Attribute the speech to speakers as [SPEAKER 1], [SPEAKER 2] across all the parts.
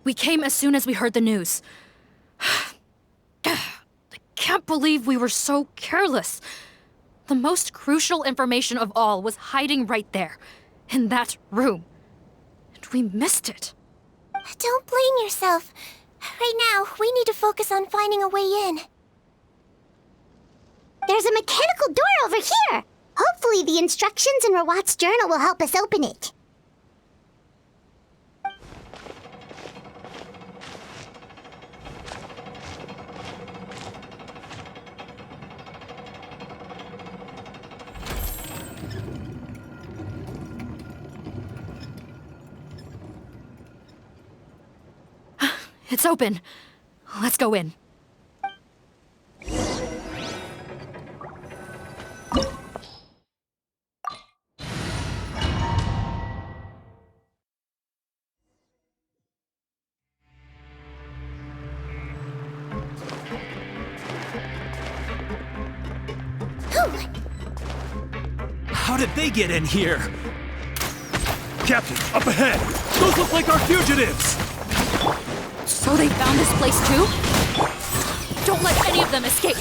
[SPEAKER 1] We came as soon as we heard the news. I can't believe we were so careless. The most crucial information of all was hiding right there, in that room. And we missed it.
[SPEAKER 2] Don't blame yourself. Right now, we need to focus on finding a way in.
[SPEAKER 3] There's a mechanical door over here! Hopefully the instructions in Rawat's journal will help us open it.
[SPEAKER 1] It's open. Let's go in.
[SPEAKER 4] How did they get in here? Captain, up ahead! Those look like our fugitives!
[SPEAKER 1] So they found this place too? Don't let any of them escape!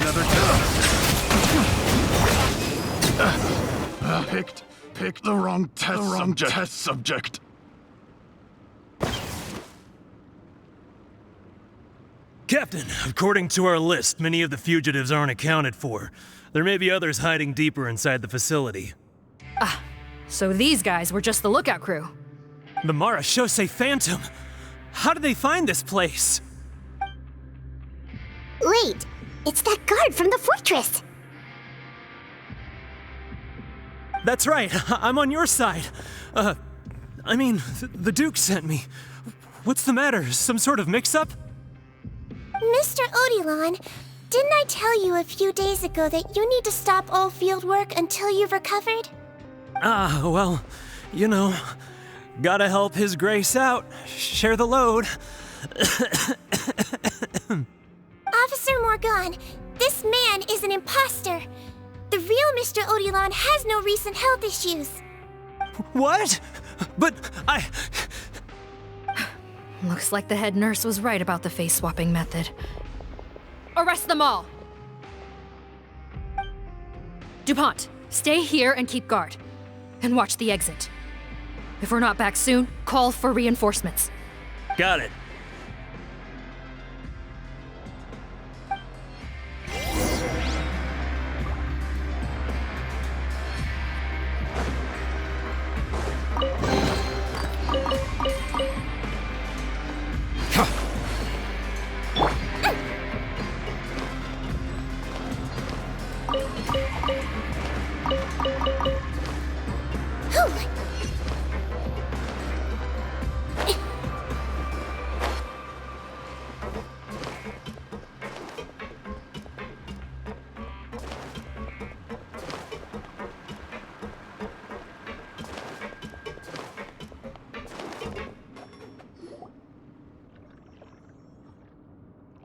[SPEAKER 5] Another test. Picked the wrong test subject.
[SPEAKER 4] Captain, according to our list, many of the fugitives aren't accounted for. There may be others hiding deeper inside the facility.
[SPEAKER 1] So these guys were just the lookout crew.
[SPEAKER 4] The Marachose Phantom! How did they find this place?
[SPEAKER 3] Wait, it's that guard from the fortress!
[SPEAKER 4] That's right, I'm on your side. The Duke sent me. What's the matter? Some sort of mix-up?
[SPEAKER 2] Mr. Odilon, didn't I tell you a few days ago that you need to stop all field work until you've recovered?
[SPEAKER 4] Well, you know, gotta help His Grace out. Share the load.
[SPEAKER 2] Officer Morgan, this man is an imposter. The real Mr. Odilon has no recent health issues.
[SPEAKER 4] What? But
[SPEAKER 1] Looks like the head nurse was right about the face-swapping method. Arrest them all! DuPont, stay here and keep guard. And watch the exit. If we're not back soon, call for reinforcements.
[SPEAKER 4] Got it.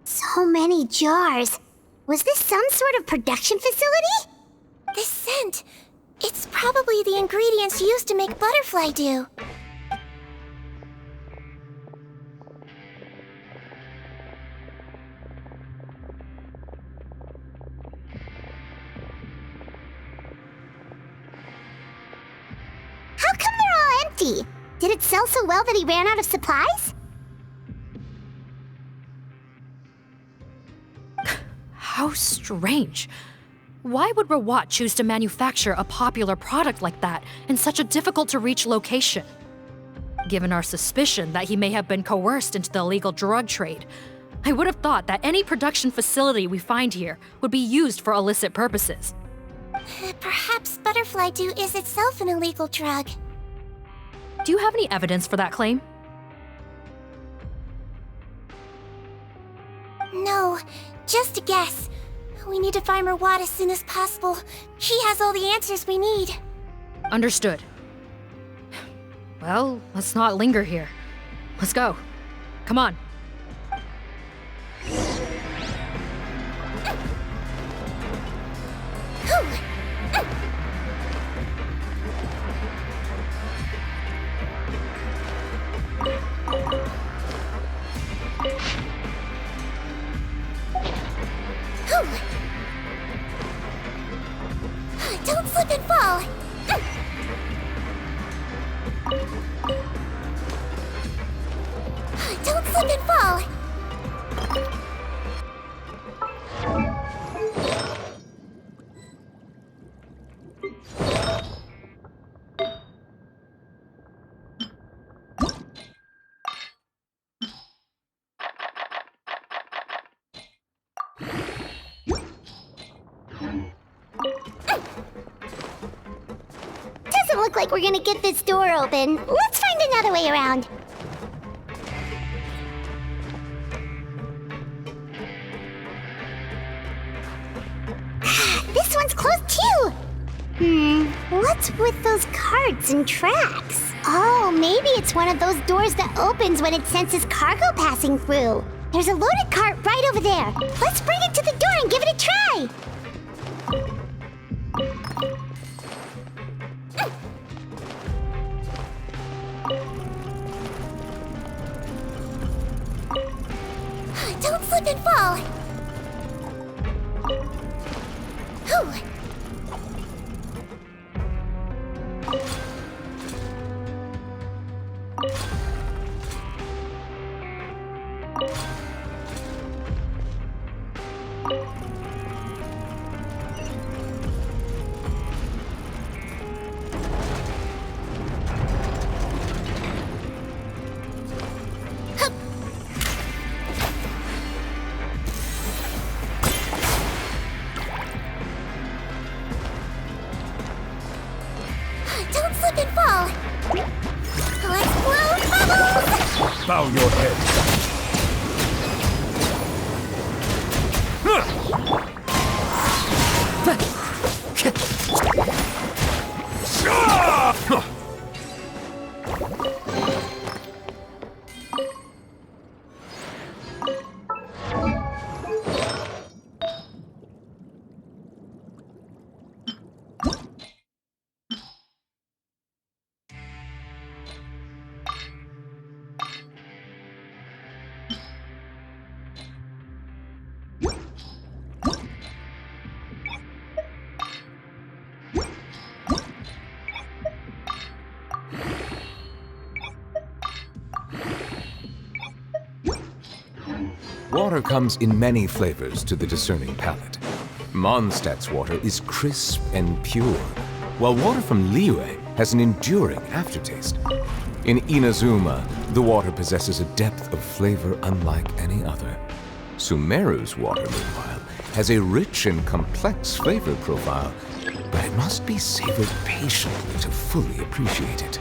[SPEAKER 3] So many jars. Was this some sort of production facility?
[SPEAKER 2] This scent, it's probably the ingredients used to make butterfly dew.
[SPEAKER 3] How come they're all empty? Did it sell so well that he ran out of supplies?
[SPEAKER 1] How strange. Why would Rawat choose to manufacture a popular product like that in such a difficult-to-reach location? Given our suspicion that he may have been coerced into the illegal drug trade, I would have thought that any production facility we find here would be used for illicit purposes.
[SPEAKER 2] Perhaps butterfly dew is itself an illegal drug.
[SPEAKER 1] Do you have any evidence for that claim?
[SPEAKER 2] No, just a guess. We need to find Rawat as soon as possible. He has all the answers we need.
[SPEAKER 1] Understood. Well, let's not linger here. Let's go. Come on.
[SPEAKER 3] doesn't look like we're gonna get this door open. Let's find another way around. This one's closed too! What's with those carts and tracks? Oh, maybe it's one of those doors that opens when it senses cargo passing through. There's a loaded cart right over there. Let's bring it to the door and give it a try!
[SPEAKER 2] Don't slip and fall! Whew. Don't slip and fall! Let's blow bubbles!
[SPEAKER 5] Bow your head.
[SPEAKER 6] Water comes in many flavors to the discerning palate. Mondstadt's water is crisp and pure, while water from Liyue has an enduring aftertaste. In Inazuma, the water possesses a depth of flavor unlike any other. Sumeru's water, meanwhile, has a rich and complex flavor profile, but it must be savored patiently to fully appreciate it.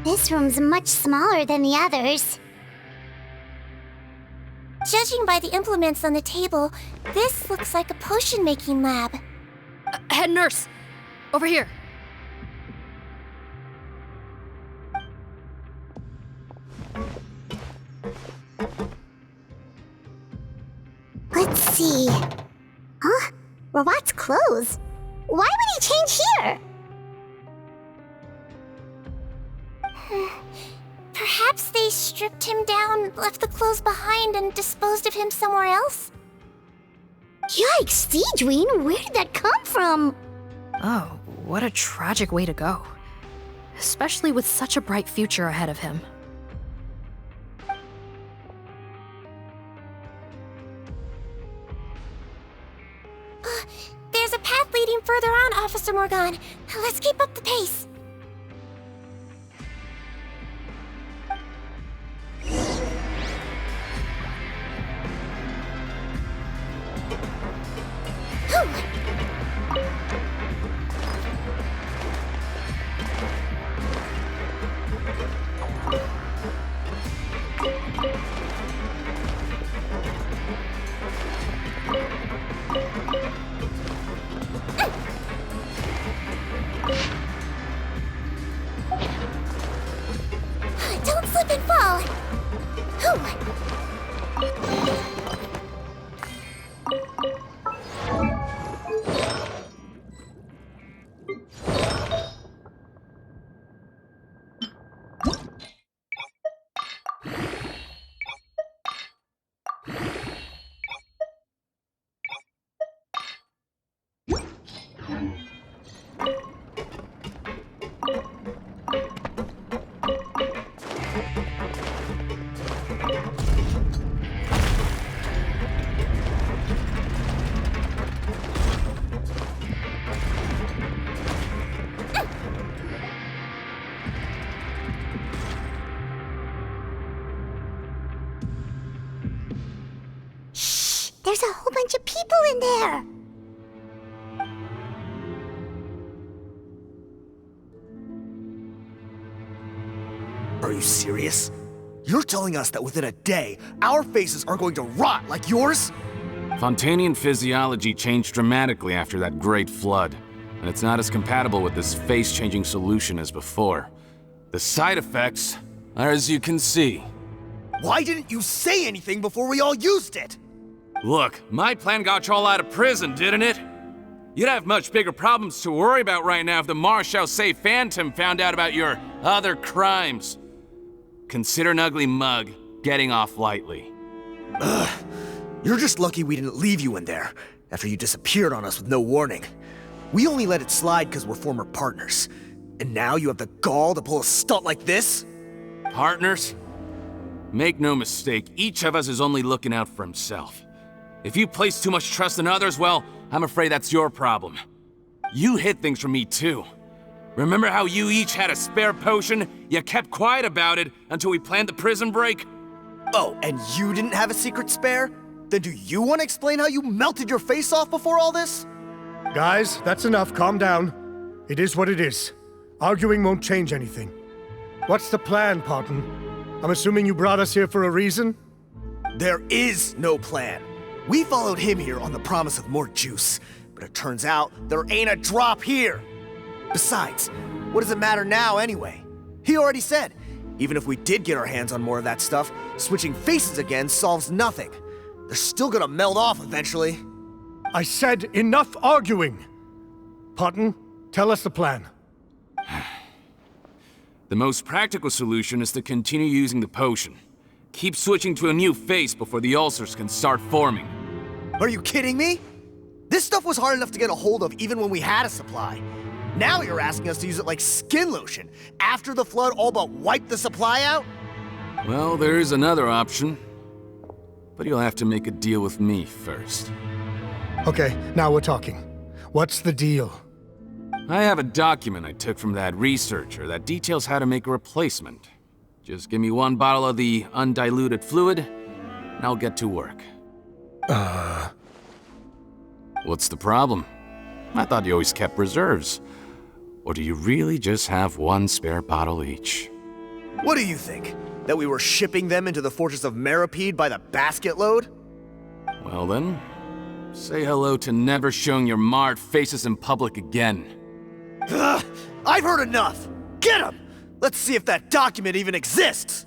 [SPEAKER 3] This room's much smaller than the others.
[SPEAKER 2] Judging by the implements on the table, this looks like a potion-making lab.
[SPEAKER 1] Head nurse! Over here!
[SPEAKER 3] Let's see. Huh? Robot's clothes? Why would he change here?
[SPEAKER 2] Perhaps they stripped him down, left the clothes behind, and disposed of him somewhere else?
[SPEAKER 3] Yikes, Seedween, where did that come from?
[SPEAKER 1] Oh, what a tragic way to go. Especially with such a bright future ahead of him.
[SPEAKER 2] There's a path leading further on, Officer Morgan. Let's keep up the pace. Whew.
[SPEAKER 3] There's a whole bunch of people in there!
[SPEAKER 7] Are you serious? You're telling us that within a day, our faces are going to rot like yours?
[SPEAKER 8] Fontanian physiology changed dramatically after that great flood, and it's not as compatible with this face-changing solution as before. The side effects are as you can see.
[SPEAKER 7] Why didn't you say anything before we all used it?
[SPEAKER 8] Look, my plan got you all out of prison, didn't it? You'd have much bigger problems to worry about right now if the Marshal Say Phantom found out about your other crimes. Consider an ugly mug getting off lightly.
[SPEAKER 7] You're just lucky we didn't leave you in there after you disappeared on us with no warning. We only let it slide because we're former partners. And now you have the gall to pull a stunt like this?
[SPEAKER 8] Partners? Make no mistake, each of us is only looking out for himself. If you place too much trust in others, well, I'm afraid that's your problem. You hid things from me too. Remember how you each had a spare potion? You kept quiet about it until we planned the prison break?
[SPEAKER 7] Oh, and you didn't have a secret spare? Then do you want to explain how you melted your face off before all this?
[SPEAKER 9] Guys, that's enough. Calm down. It is what it is. Arguing won't change anything. What's the plan, Parton? I'm assuming you brought us here for a reason?
[SPEAKER 7] There is no plan. We followed him here on the promise of more juice, but it turns out there ain't a drop here. Besides, what does it matter now anyway? He already said, even if we did get our hands on more of that stuff, switching faces again solves nothing. They're still gonna melt off eventually.
[SPEAKER 9] I said enough arguing! Parton, tell us the plan.
[SPEAKER 8] The most practical solution is to continue using the potion. Keep switching to a new face before the ulcers can start forming.
[SPEAKER 7] Are you kidding me? This stuff was hard enough to get a hold of even when we had a supply. Now you're asking us to use it like skin lotion, after the flood all but wiped the supply out?
[SPEAKER 8] Well, there is another option. But you'll have to make a deal with me first.
[SPEAKER 9] Okay, now we're talking. What's the deal?
[SPEAKER 8] I have a document I took from that researcher that details how to make a replacement. Just give me one bottle of the undiluted fluid, and I'll get to work. What's the problem? I thought you always kept reserves. Or do you really just have one spare bottle each?
[SPEAKER 7] What do you think? That we were shipping them into the fortress of Meripede by the basket load?
[SPEAKER 8] Well then, say hello to never showing your marred faces in public again.
[SPEAKER 7] Ugh, I've heard enough! Get him! Let's see if that document even exists!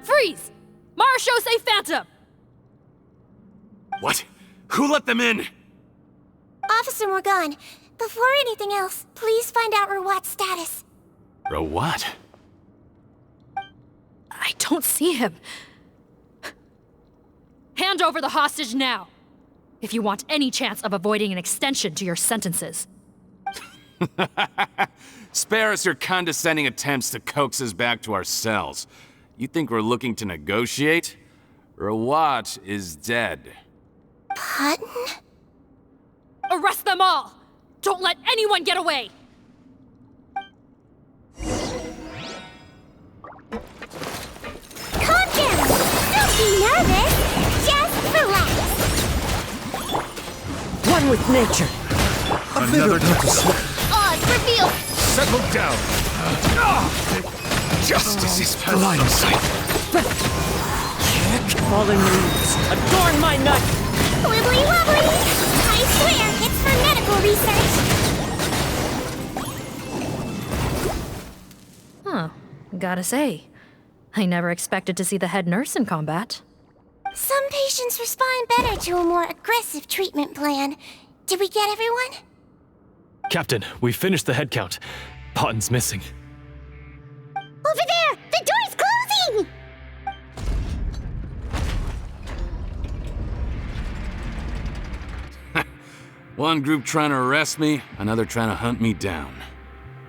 [SPEAKER 1] Freeze! Marshal Say Phantom!
[SPEAKER 8] What? Who let them in?
[SPEAKER 2] Officer Morgan, before anything else, please find out Rawat's status.
[SPEAKER 8] Rawat?
[SPEAKER 1] I don't see him. Hand over the hostage now, if you want any chance of avoiding an extension to your sentences.
[SPEAKER 8] Spare us your condescending attempts to coax us back to our cells. You think we're looking to negotiate? Rawat is dead.
[SPEAKER 2] Parton?
[SPEAKER 1] Arrest them all! Don't let anyone get away!
[SPEAKER 2] Calm down! Don't be nervous! Just relax!
[SPEAKER 10] One with nature.
[SPEAKER 5] Another
[SPEAKER 2] Oz, reveal!
[SPEAKER 5] Settle down.
[SPEAKER 10] Justice is blindsight. Fallen leaves, adorn my night.
[SPEAKER 2] Wibbly wobbly! I swear, it's for medical research!
[SPEAKER 1] Huh. Gotta say, I never expected to see the head nurse in combat.
[SPEAKER 2] Some patients respond better to a more aggressive treatment plan. Did we get everyone?
[SPEAKER 4] Captain, we finished the head count. Potten's missing.
[SPEAKER 3] Over there! The door's closing!
[SPEAKER 8] One group trying to arrest me, another trying to hunt me down.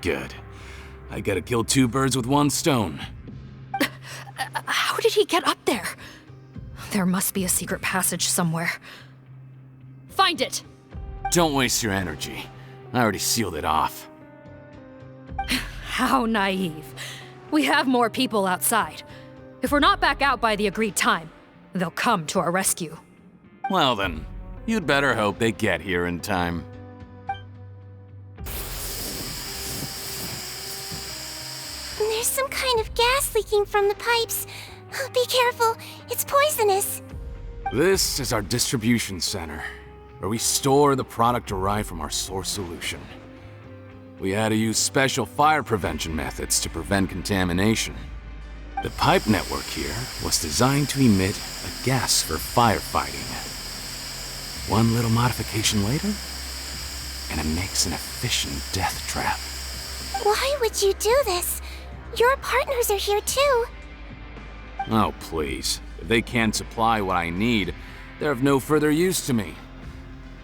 [SPEAKER 8] Good. I gotta kill two birds with one stone.
[SPEAKER 1] How did he get up there? There must be a secret passage somewhere. Find it!
[SPEAKER 8] Don't waste your energy. I already sealed it off.
[SPEAKER 1] How naive. We have more people outside. If we're not back out by the agreed time, they'll come to our rescue.
[SPEAKER 8] Well then, you'd better hope they get here in time.
[SPEAKER 2] There's some kind of gas leaking from the pipes. Be careful, it's poisonous.
[SPEAKER 8] This is our distribution center, where we store the product derived from our source solution. We had to use special fire prevention methods to prevent contamination. The pipe network here was designed to emit a gas for firefighting. One little modification later, and it makes an efficient death trap.
[SPEAKER 2] Why would you do this? Your partners are here too.
[SPEAKER 8] Oh, please. If they can't supply what I need, they're of no further use to me.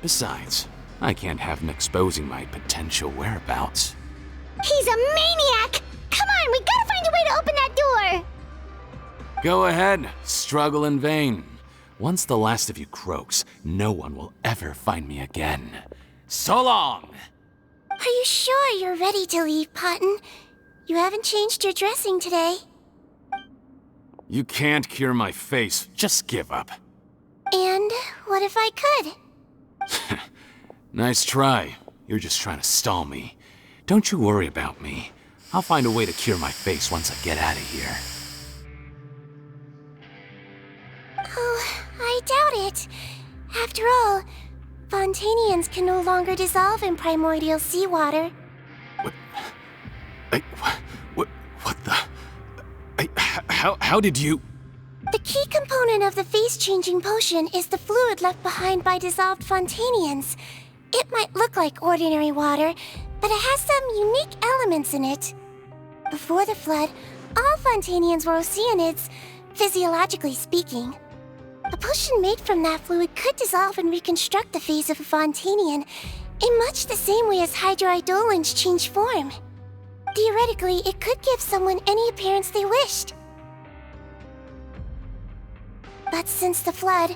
[SPEAKER 8] Besides, I can't have him exposing my potential whereabouts.
[SPEAKER 3] He's a maniac! Come on, we gotta find a way to open that door!
[SPEAKER 8] Go ahead, struggle in vain. Once the last of you croaks, no one will ever find me again. So long!
[SPEAKER 2] Are you sure you're ready to leave, Potton? You haven't changed your dressing today.
[SPEAKER 8] You can't cure my face, just give up.
[SPEAKER 2] And what if I could?
[SPEAKER 8] Nice try. You're just trying to stall me. Don't you worry about me. I'll find a way to cure my face once I get out of here.
[SPEAKER 2] Oh, I doubt it. After all, Fontanians can no longer dissolve in primordial seawater.
[SPEAKER 8] What the... How did you...
[SPEAKER 2] The key component of the face-changing potion is the fluid left behind by dissolved Fontanians. It might look like ordinary water, but it has some unique elements in it. Before the flood, all Fontanians were oceanids, physiologically speaking. A potion made from that fluid could dissolve and reconstruct the face of a Fontanian in much the same way as hydroidolins change form. Theoretically, it could give someone any appearance they wished. But since the flood,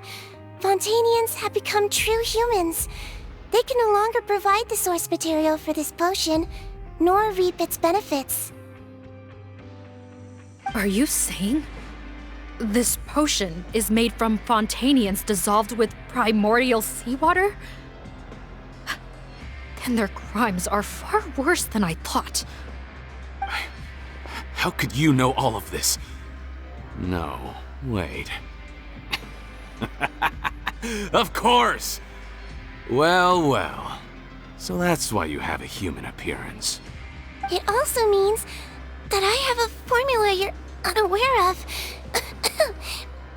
[SPEAKER 2] Fontanians have become true humans. They can no longer provide the source material for this potion, nor reap its benefits.
[SPEAKER 1] Are you saying this potion is made from Fontanians dissolved with primordial seawater? Then their crimes are far worse than I thought.
[SPEAKER 8] How could you know all of this? No, wait. Of course! Well, well. So that's why you have a human appearance.
[SPEAKER 2] It also means that I have a formula you're unaware of.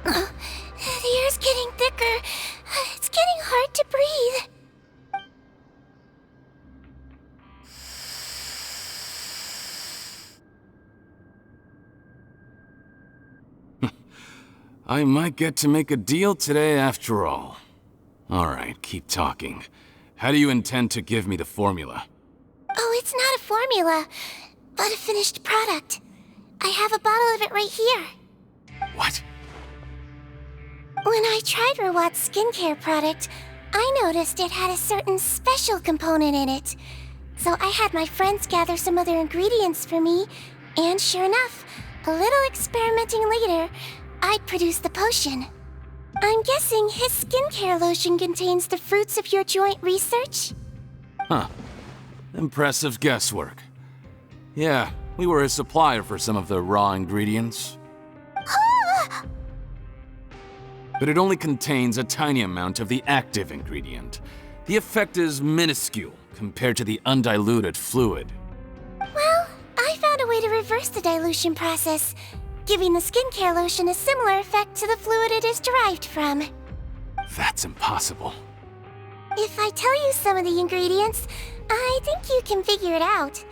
[SPEAKER 2] The air's getting thicker. It's getting hard to breathe.
[SPEAKER 8] I might get to make a deal today after all. Alright, keep talking. How do you intend to give me the formula?
[SPEAKER 2] Oh, it's not a formula, but a finished product. I have a bottle of it right here.
[SPEAKER 8] What?
[SPEAKER 2] When I tried Rawat's skincare product, I noticed it had a certain special component in it. So I had my friends gather some other ingredients for me, and sure enough, a little experimenting later, I'd produced the potion. I'm guessing his skincare lotion contains the fruits of your joint research?
[SPEAKER 8] Huh. Impressive guesswork. Yeah, we were a supplier for some of the raw ingredients. But it only contains a tiny amount of the active ingredient. The effect is minuscule compared to the undiluted fluid.
[SPEAKER 2] Well, I found a way to reverse the dilution process, giving the skincare lotion a similar effect to the fluid it is derived from.
[SPEAKER 8] That's impossible.
[SPEAKER 2] If I tell you some of the ingredients, I think you can figure it out.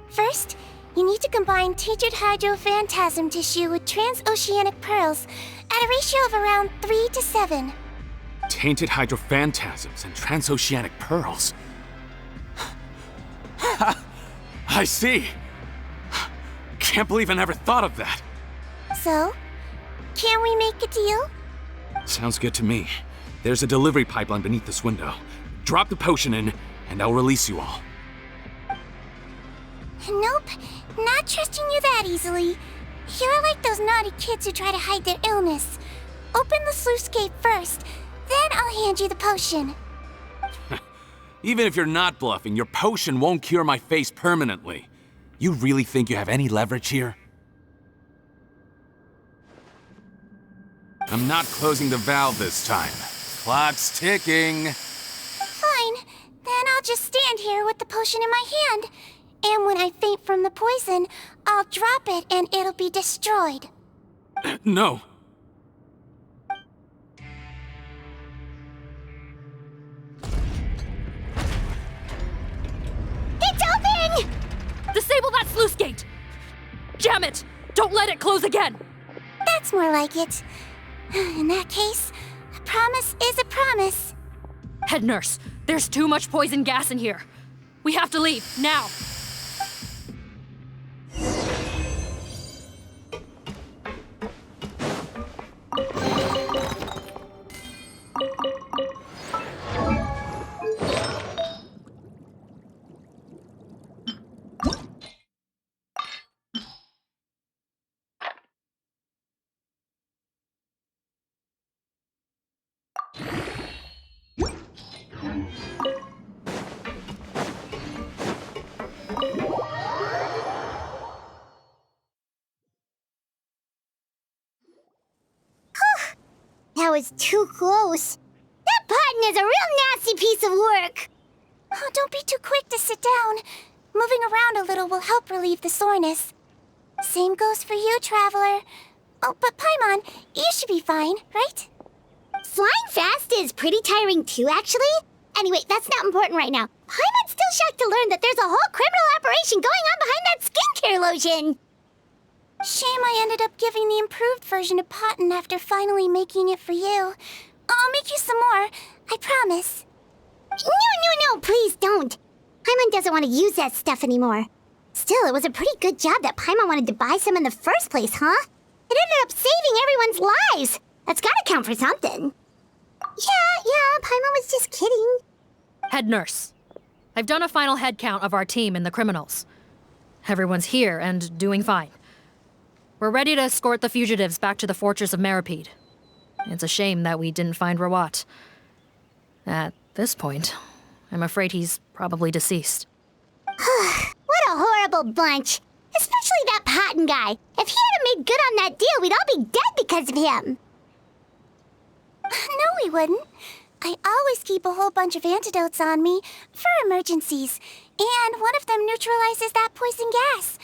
[SPEAKER 2] First, you need to combine tainted hydrophantasm tissue with transoceanic pearls at a ratio of around 3 to 7.
[SPEAKER 8] Tainted hydrophantasms and transoceanic pearls. I see. Can't believe I never thought of that.
[SPEAKER 2] So, can we make a deal?
[SPEAKER 8] Sounds good to me. There's a delivery pipeline beneath this window. Drop the potion in, and I'll release you all.
[SPEAKER 2] Nope, not trusting you that easily. You're like those naughty kids who try to hide their illness. Open the sluice gate first, then I'll hand you the potion.
[SPEAKER 8] Even if you're not bluffing, your potion won't cure my face permanently. You really think you have any leverage here? I'm not closing the valve this time. Clock's ticking.
[SPEAKER 2] Fine, then I'll just stand here with the potion in my hand. And when I faint from the poison, I'll drop it and it'll be destroyed.
[SPEAKER 8] No.
[SPEAKER 3] It's open!
[SPEAKER 1] Disable that sluice gate! Jam it! Don't let it close again!
[SPEAKER 2] That's more like it. In that case, a promise is a promise.
[SPEAKER 1] Head nurse, there's too much poison gas in here. We have to leave, now!
[SPEAKER 3] That was too close. That button is a real nasty piece of work.
[SPEAKER 2] Oh, don't be too quick to sit down. Moving around a little will help relieve the soreness. Same goes for you, Traveler. Oh, but Paimon, you should be fine, right?
[SPEAKER 3] Flying fast is pretty tiring too, actually. Anyway, that's not important right now. Paimon's still shocked to learn that there's a whole criminal operation going on behind that skincare lotion.
[SPEAKER 2] Shame I ended up giving the improved version to Potton after finally making it for you. I'll make you some more, I promise.
[SPEAKER 3] No, please don't. Paimon doesn't want to use that stuff anymore. Still, it was a pretty good job that Paimon wanted to buy some in the first place, huh? It ended up saving everyone's lives. That's gotta count for something. Yeah, Paimon was just kidding.
[SPEAKER 1] Head nurse, I've done a final head count of our team and the criminals. Everyone's here and doing fine. We're ready to escort the fugitives back to the fortress of Meripede. It's a shame that we didn't find Rawat. At this point, I'm afraid he's probably deceased.
[SPEAKER 3] What a horrible bunch. Especially that Potton guy. If he hadn't made good on that deal, we'd all be dead because of him.
[SPEAKER 2] No, we wouldn't. I always keep a whole bunch of antidotes on me for emergencies, and one of them neutralizes that poison gas.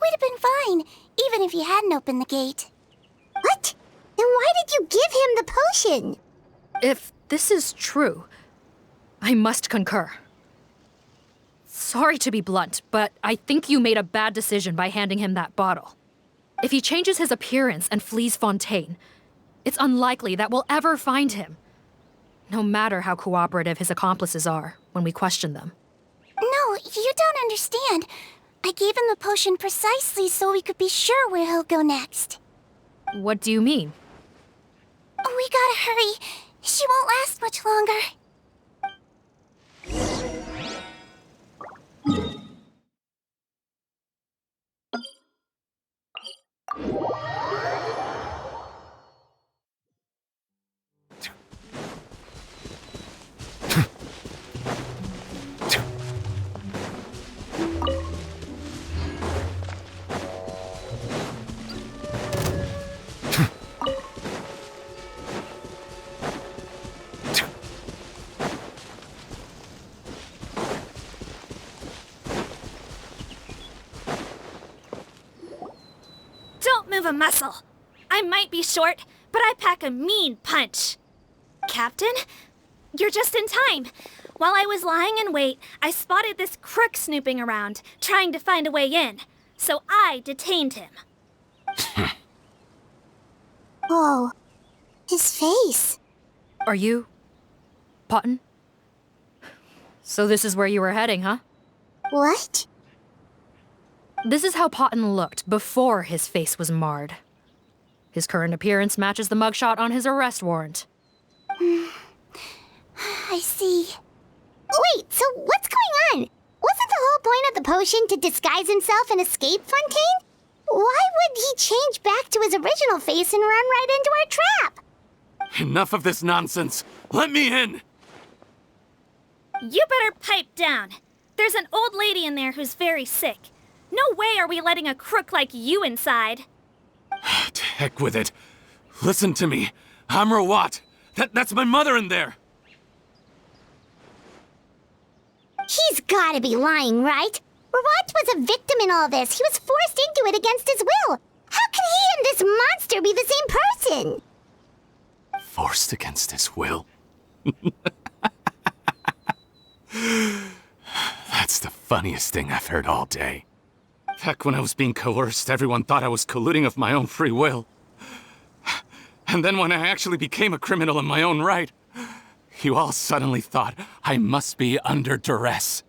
[SPEAKER 2] We'd have been fine, even if you hadn't opened the gate.
[SPEAKER 3] What? Then why did you give him the potion?
[SPEAKER 1] If this is true, I must concur. Sorry to be blunt, but I think you made a bad decision by handing him that bottle. If he changes his appearance and flees Fontaine, it's unlikely that we'll ever find him. No matter how cooperative his accomplices are when we question them.
[SPEAKER 2] No, you don't understand. I gave him the potion precisely so we could be sure where he'll go next.
[SPEAKER 1] What do you mean?
[SPEAKER 2] We gotta hurry. She won't last much longer.
[SPEAKER 11] Don't move a muscle. I might be short, but I pack a mean punch. Captain, you're just in time. While I was lying in wait, I spotted this crook snooping around, trying to find a way in. So I detained him.
[SPEAKER 3] Oh, his face.
[SPEAKER 1] Are you... Potton? So this is where you were heading, huh?
[SPEAKER 3] What?
[SPEAKER 1] This is how Potton looked before his face was marred. His current appearance matches the mugshot on his arrest warrant.
[SPEAKER 2] I see.
[SPEAKER 3] Wait, so what's going on? Wasn't the whole point of the potion to disguise himself and escape Fontaine? Why would he change back to his original face and run right into our trap?
[SPEAKER 8] Enough of this nonsense. Let me in!
[SPEAKER 11] You better pipe down. There's an old lady in there who's very sick. No way are we letting a crook like you inside.
[SPEAKER 8] To heck with it. Listen to me. I'm Rawat. That's my mother in there.
[SPEAKER 3] He's gotta be lying, right? Rawat was a victim in all this. He was forced into it against his will. How can he and this monster be the same person?
[SPEAKER 8] Forced against his will? That's the funniest thing I've heard all day. Heck, when I was being coerced, everyone thought I was colluding of my own free will. And then when I actually became a criminal in my own right, you all suddenly thought I must be under duress.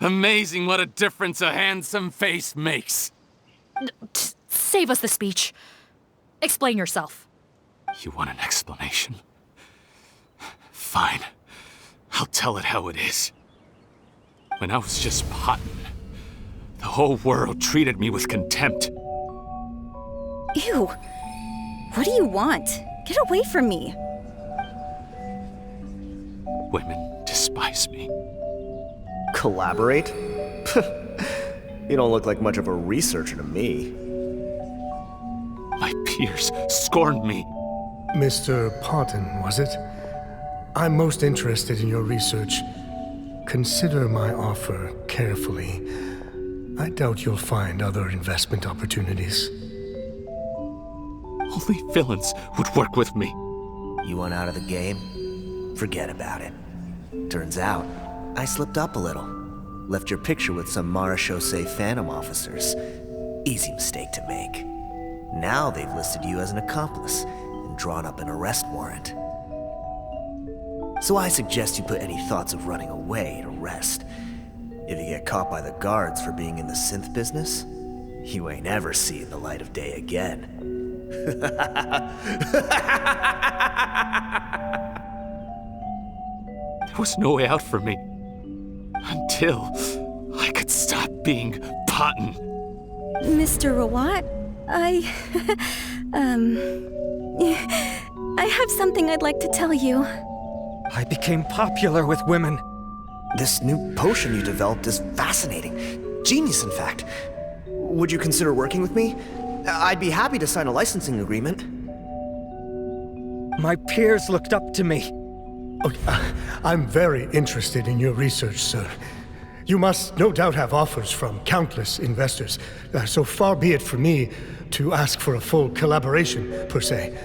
[SPEAKER 8] Amazing what a difference a handsome face makes.
[SPEAKER 1] Save us the speech. Explain yourself.
[SPEAKER 8] You want an explanation? Fine. I'll tell it how it is. When I was just Potton, the whole world treated me with contempt.
[SPEAKER 12] Ew. What do you want? Get away from me.
[SPEAKER 8] Women despise me.
[SPEAKER 7] Collaborate? You don't look like much of a researcher to me.
[SPEAKER 8] My peers scorned me.
[SPEAKER 9] Mr. Potton, was it? I'm most interested in your research. Consider my offer carefully. I doubt you'll find other investment opportunities.
[SPEAKER 8] Only villains would work with me.
[SPEAKER 7] You want out of the game? Forget about it. Turns out, I slipped up a little. Left your picture with some Marechaussee Phantom officers. Easy mistake to make. Now they've listed you as an accomplice and drawn up an arrest warrant. So I suggest you put any thoughts of running away to rest. If you get caught by the guards for being in the synth business, you ain't ever seeing the light of day again.
[SPEAKER 8] There was no way out for me. Until I could stop being Potton.
[SPEAKER 12] Mr. Rawat, I have something I'd like to tell you.
[SPEAKER 10] I became popular with women.
[SPEAKER 7] This new potion you developed is fascinating. Genius, in fact. Would you consider working with me? I'd be happy to sign a licensing agreement.
[SPEAKER 10] My peers looked up to me.
[SPEAKER 9] I'm very interested in your research, sir. You must no doubt have offers from countless investors, so far be it from me to ask for a full collaboration, per se.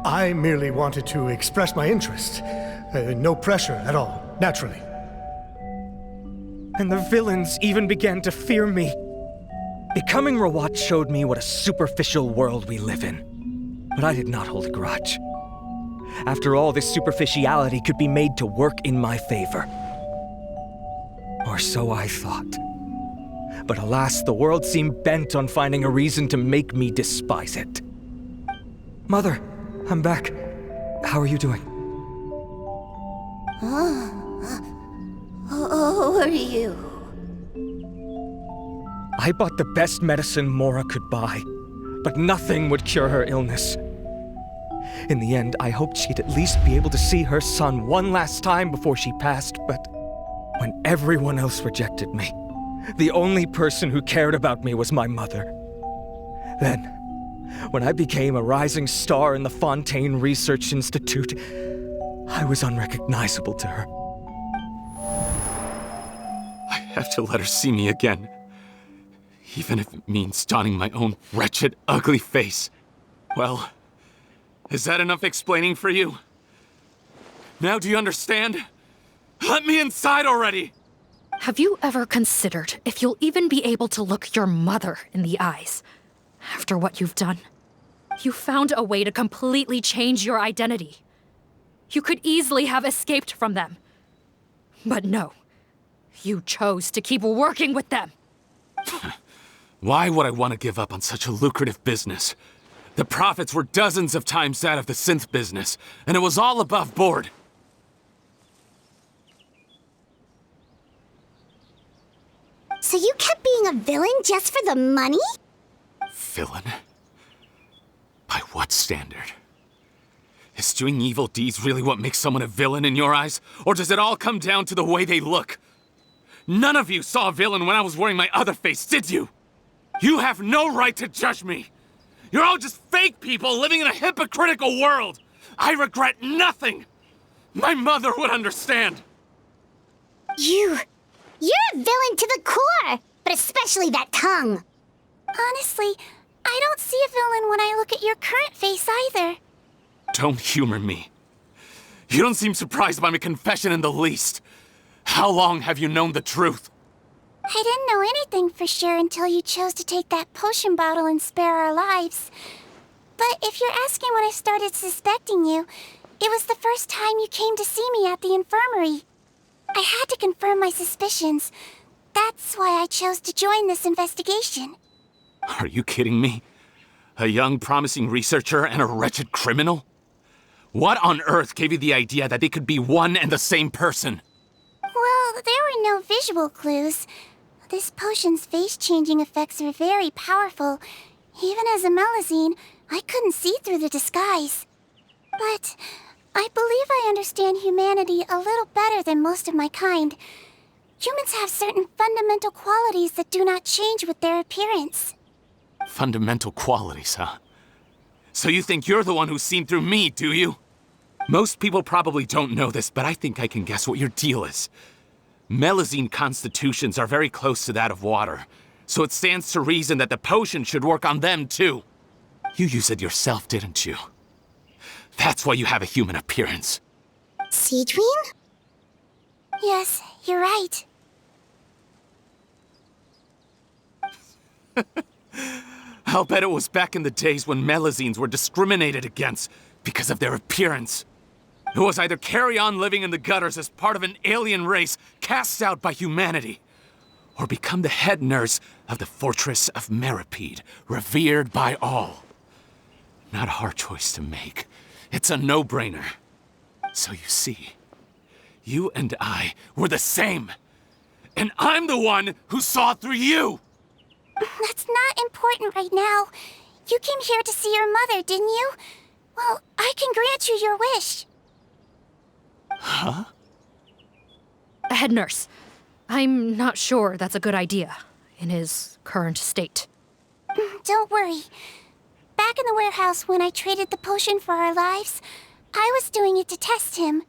[SPEAKER 9] I merely wanted to express my interest. No pressure at all, naturally.
[SPEAKER 10] And the villains even began to fear me. Becoming Rawat showed me what a superficial world we live in. But I did not hold a grudge. After all, this superficiality could be made to work in my favor. Or so I thought. But alas, the world seemed bent on finding a reason to make me despise it. Mother, I'm back. How are you doing?
[SPEAKER 2] Who are you?
[SPEAKER 10] I bought the best medicine Mora could buy, but nothing would cure her illness. In the end, I hoped she'd at least be able to see her son one last time before she passed, but when everyone else rejected me, the only person who cared about me was my mother. Then, when I became a rising star in the Fontaine Research Institute, I was unrecognizable to her.
[SPEAKER 8] I have to let her see me again. Even if it means donning my own wretched, ugly face. Well, is that enough explaining for you? Now do you understand? Let me inside already!
[SPEAKER 1] Have you ever considered if you'll even be able to look your mother in the eyes after what you've done? You found a way to completely change your identity. You could easily have escaped from them. But no, you chose to keep working with them.
[SPEAKER 8] Why would I want to give up on such a lucrative business? The profits were dozens of times that of the synth business, and it was all above board.
[SPEAKER 3] So you kept being a villain just for the money?
[SPEAKER 8] Villain? By what standard? Is doing evil deeds really what makes someone a villain in your eyes? Or does it all come down to the way they look? None of you saw a villain when I was wearing my other face, did you? You have no right to judge me! You're all just fake people living in a hypocritical world! I regret nothing! My mother would understand!
[SPEAKER 3] You're a villain to the core! But especially that tongue!
[SPEAKER 2] Honestly, I don't see a villain when I look at your current face either.
[SPEAKER 8] Don't humor me. You don't seem surprised by my confession in the least. How long have you known the truth?
[SPEAKER 2] I didn't know anything for sure until you chose to take that potion bottle and spare our lives. But if you're asking when I started suspecting you, it was the first time you came to see me at the infirmary. I had to confirm my suspicions. That's why I chose to join this investigation.
[SPEAKER 8] Are you kidding me? A young, promising researcher and a wretched criminal? What on earth gave you the idea that they could be one and the same person?
[SPEAKER 2] Well, there were no visual clues. This potion's face-changing effects are very powerful. Even as a Melusine, I couldn't see through the disguise. But I believe I understand humanity a little better than most of my kind. Humans have certain fundamental qualities that do not change with their appearance.
[SPEAKER 8] Fundamental qualities, huh? So you think you're the one who's seen through me, do you? Most people probably don't know this, but I think I can guess what your deal is. Melusine constitutions are very close to that of water, so it stands to reason that the potion should work on them too. You used it yourself, didn't you? That's why you have a human appearance.
[SPEAKER 3] Cedrine?
[SPEAKER 2] Yes, you're right.
[SPEAKER 8] I'll bet it was back in the days when Melusines were discriminated against because of their appearance. It was either carry on living in the gutters as part of an alien race cast out by humanity, or become the head nurse of the fortress of Meripede, revered by all. Not a hard choice to make. It's a no-brainer. So you see, you and I were the same. And I'm the one who saw through you!
[SPEAKER 2] That's not important right now. You came here to see your mother, didn't you? Well, I can grant you your wish.
[SPEAKER 8] Huh?
[SPEAKER 1] Head nurse, I'm not sure that's a good idea in his current state.
[SPEAKER 2] Don't worry. Back in the warehouse when I traded the potion for our lives, I was doing it to test him.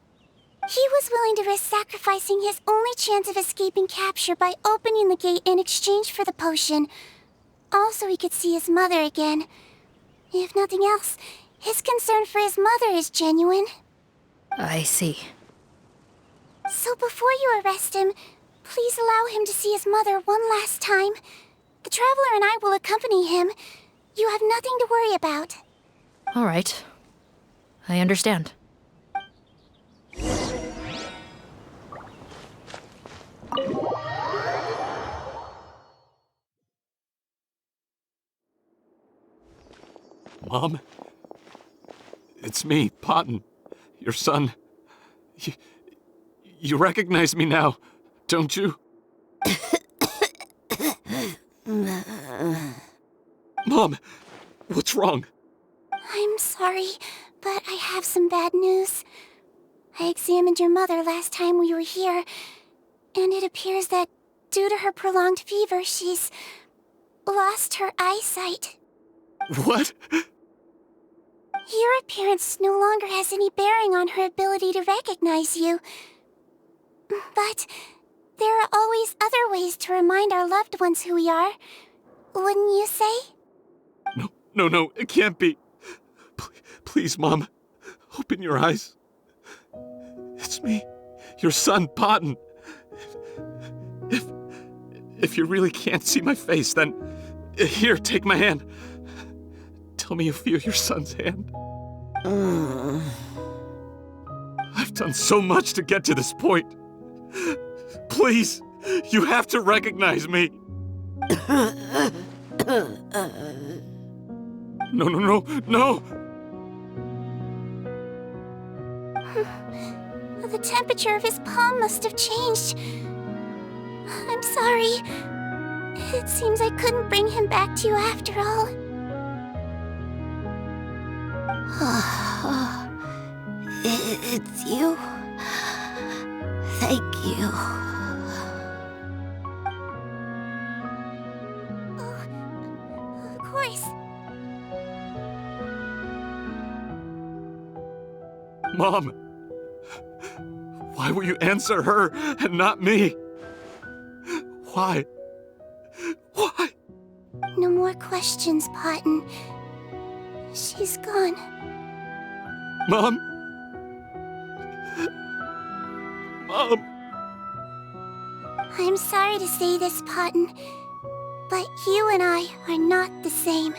[SPEAKER 2] He was willing to risk sacrificing his only chance of escaping capture by opening the gate in exchange for the potion. Also, he could see his mother again. If nothing else, his concern for his mother is genuine.
[SPEAKER 1] I see.
[SPEAKER 2] So before you arrest him, please allow him to see his mother one last time. The Traveler and I will accompany him. You have nothing to worry about.
[SPEAKER 1] All right. I understand.
[SPEAKER 8] Mom? It's me, Potton, your son. You recognize me now, don't you? Mom, what's wrong?
[SPEAKER 2] I'm sorry, but I have some bad news. I examined your mother last time we were here, and it appears that due to her prolonged fever, she's lost her eyesight.
[SPEAKER 8] What?
[SPEAKER 2] Your appearance no longer has any bearing on her ability to recognize you. But there are always other ways to remind our loved ones who we are. Wouldn't you say?
[SPEAKER 8] No, it can't be. Please, Mom, open your eyes. It's me, your son, Potton. If you really can't see my face, then here, take my hand. Tell me you feel your son's hand. I've done so much to get to this point. Please, you have to recognize me. No.
[SPEAKER 2] The temperature of his palm must have changed. I'm sorry. It seems I couldn't bring him back to you after all.
[SPEAKER 3] It's you. Thank you.
[SPEAKER 2] Of course.
[SPEAKER 8] Mom! Why will you answer her and not me? Why? Why?
[SPEAKER 2] No more questions, Potton. She's gone.
[SPEAKER 8] Mom? Mom?
[SPEAKER 2] I'm sorry to say this, Potton, but you and I are not the same.